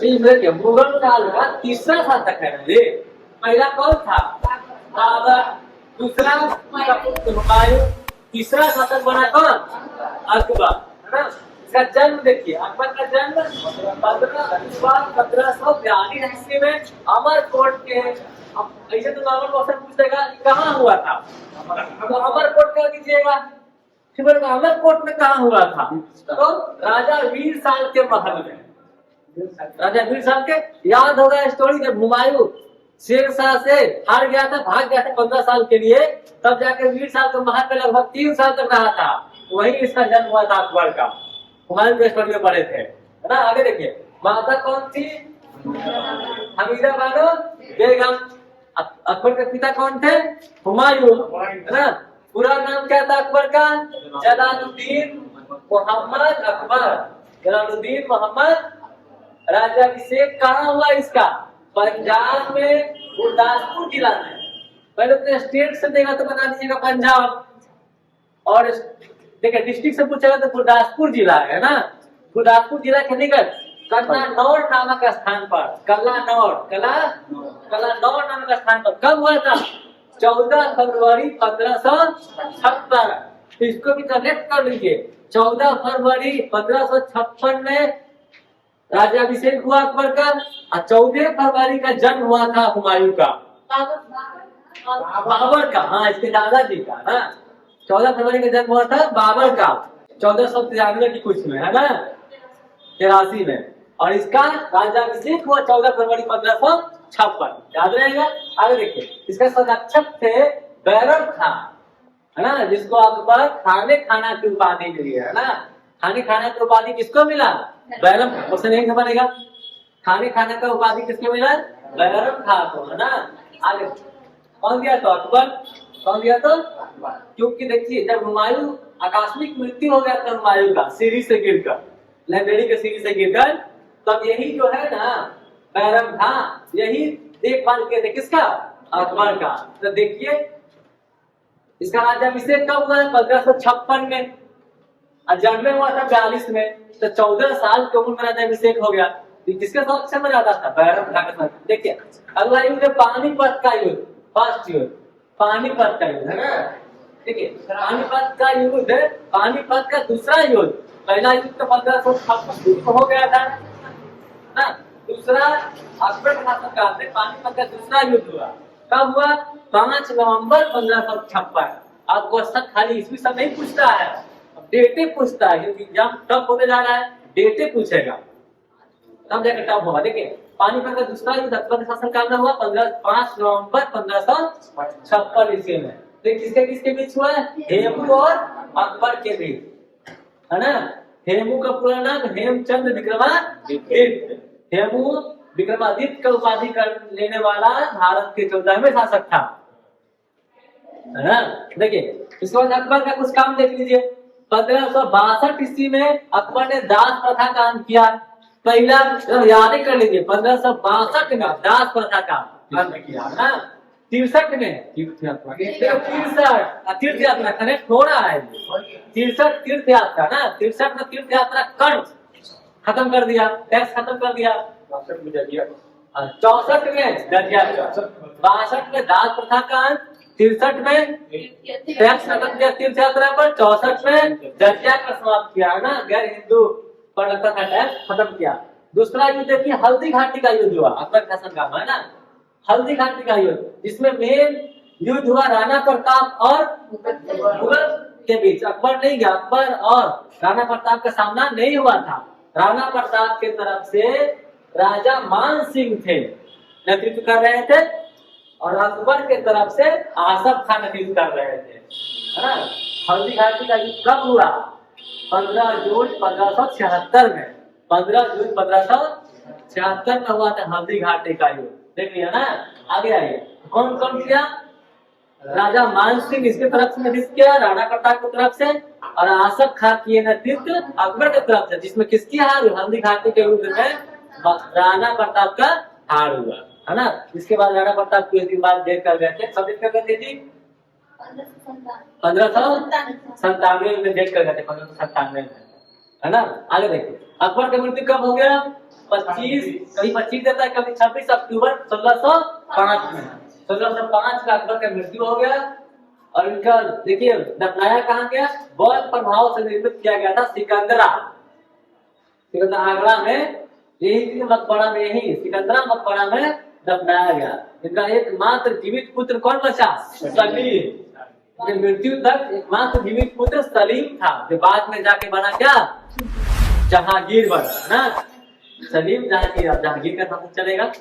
देखिए मुगल काल का तीसरा शासक है ना ये। पहला कौन था? बाबर। दूसरा हुमायूं। तीसरा शासक बना कौन? अकबर, है ना। इसका जन्म देखिए, अकबर का जन्म 1542 ईस्वी में अमरकोट के। ऐसे तो नॉर्मल क्वेश्चन पूछ देगा कहाँ हुआ था, तो अमरकोट कर दीजिएगा। फिर अमरकोट में कहाँ हुआ था? तो राजा वीर साल के महल में। राजा वीर साल के, याद होगा स्टोरी जब हुमायूं शेरशाह से हार गया था, भाग गया था 15 साल के लिए, तब जाके वीर साल के महल में लगभग 3 साल तक रहा था। वही इसका जन्म हुआ था अकबर का। हुमायूं के स्टोरी में पढ़े थे, है ना। आगे देखिए, माता कौन थी? हमीदा बानो बेगम। अकबर के पिता कौन थे? हुमायूं, है ना। पूरा नाम क्या था अकबर का? जलालुद्दीन मोहम्मद अकबर। जलालुद्दीन मोहम्मद। राज्याभिषेक कहाँ हुआ इसका? पंजाब में, गुरदासपुर जिला में। पहले तो स्टेट से देगा तो बता दीजिएगा पंजाब, और देखिए डिस्ट्रिक्ट से पूछेगा तो गुरदासपुर जिला है ना। गुरदासपुर जिला के निकट कल्लानौर नामक स्थान पर, कल्लानौर नामक स्थान पर कब हुआ था? 14 फरवरी 1556। इसको भी कनेक्ट कर लीजिए। 14 फरवरी 1556 में राज्याभिषेक हुआ अकबर का, और 14 फरवरी का जन्म हुआ था हुमायूं का, बाबर का। हाँ, इसके दादाजी का ना। 14 फरवरी का जन्म हुआ था बाबर का 1493 की कुछ में, है ना, 83 में। और इसका राज्याभिषेक हुआ 14 फरवरी 1556। याद रहेगा। आगे देखिए, इसका संरक्षक थे बैरम खां, है ना, जिसको अकबर खाने खाना की उपाधि मिली है ना। खाने खाना की उपाधि किसको मिला? बैरम खां। क्वेश्चन यही से बनेगा, खाने खाने का उपाधि किसको मिला? बैरम खां को, है ना। आगे कौन दिया? तो अकबर। कौन दिया? तो क्योंकि देखिए जब हुमायूं आकस्मिक मृत्यु हो गया था हुमायूं का सीढ़ी से गिरकर, लाइब्रेरी के सीढ़ी से गिरकर, तब यही जो है ना बैरम खां, यही देखभाल किए थे किसका? अकबर का। तो देखिए इसका राज्याभिषेक कब हुआ है? 1556 में, और जन्म हुआ था 42 में। तो 14 साल की उम्र में राज्याभिषेक हो गया। किसके साथ में ज्यादा था? बैरम खां के साथ। देखिए अगला युद्ध पानीपत का युद्ध, फर्स्ट युद्ध पानीपत का युद्ध, है ना। देखिए पानीपत का युद्ध, पानीपत का दूसरा युद्ध। पहला युद्ध तो 1556 को हो गया था ना। दूसरा अकबर के शासनकाल में पानीपत का दूसरा युद्ध हुआ। कब हुआ? 5 नवंबर 1556। आप क्वेश्चन खाली ईस्वी सब नहीं पूछता है, डेटे पूछता है, क्योंकि एग्जाम टफ होते जा रहा है, डेटे पूछेगा तब जाकर टफ होगा। देखिए पानीपत का दूसरा युद्ध अकबर के शासनकाल में हुआ 5 नवंबर 1556 ईस्वी में। तो किसके किसके बीच हुआ? हेमू और अकबर के बीच, है ना। हेमू का पूरा नाम हेमचंद विक्रमादित्य। हेमू विक्रमादित्य का उपाधि कर लेने वाला भारत के 14वें शासक था, है ना। देखिए इसके बाद अकबर का कुछ काम देख लीजिए। 1562 ईस्वी में अकबर ने दास प्रथा का अंत किया। पहला याद कर लीजिए, 1562 में दास प्रथा का अंत किया ना। 63 में तीर्थ यात्रा कनेक्ट हो रहा है। 63 तीर्थ यात्रा ना, 63 में तीर्थ यात्रा कर खत्म कर दिया, टैक्स खत्म कर दिया। 64 में जजिया, 62 में दास प्रथा का अंत, 63 में टैक्स खत्म किया तीर्थ यात्रा पर, 64 में जजिया का समाप्त किया, ना। गैर हिंदू पर लगता था टैक्स खत्म किया। दूसरा युद्ध देखिए हल्दी घाटी का युद्ध हुआ अकबर शासनकाल में, है ना। हल्दी घाटी का युद्ध, जिसमें मेन युद्ध हुआ राणा प्रताप और मुगल के बीच। अकबर नहीं गया, अकबर और राणा प्रताप का सामना नहीं हुआ था। राणा प्रताप के तरफ से राजा मान सिंह थे, नेतृत्व कर रहे थे, और अकबर के तरफ से आसफ खान नेतृत्व कर रहे थे, है ना। हल्दी घाटी का युद्ध कब हुआ? 15 जून 1576 में। 15 जून 1576 में हुआ था हल्दी घाटी का युद्ध। देख लिया ना। आगे आइए, कौन कौन किया? राजा मान सिंह इसके तरफ से नेतृत्व किया राणा प्रताप की तरफ से, और आसफ खान किए नेतृत्व अकबर की तरफ से, जिसमें किसकी हार हुई? हल्दी घाटी के युद्ध में राणा प्रताप का हार हुआ, है ना। इसके बाद राणा प्रताप कुछ दिन बाद डेथ कर गए थे। कब डेथ कर गए थे जी? 1597 में डेथ कर गए थे, 1597 में, है ना। आगे देखिए अकबर की मृत्यु कब हो गया? 25, कभी 25 देता है, कभी 26 अक्टूबर 1605 में। 1605 का अकबर का मृत्यु हो गया। और इनका देखिए दफनाया कहाँ गया? बौद्ध प्रभाव से निर्मित किया गया था सिकंदरा, सिकंदरा आगरा में, यही मकबरा में, यही सिकंदरा मकबरा में दफनाया गया। इनका एकमात्र जीवित पुत्र कौन बचा? सलीम। मृत्यु तक एकमात्र जीवित पुत्र सलीम था, जो बाद में जाके बना क्या? जहांगीर बना ना। सलीम जहांगीर, अब जहांगीर का नाम चलेगा।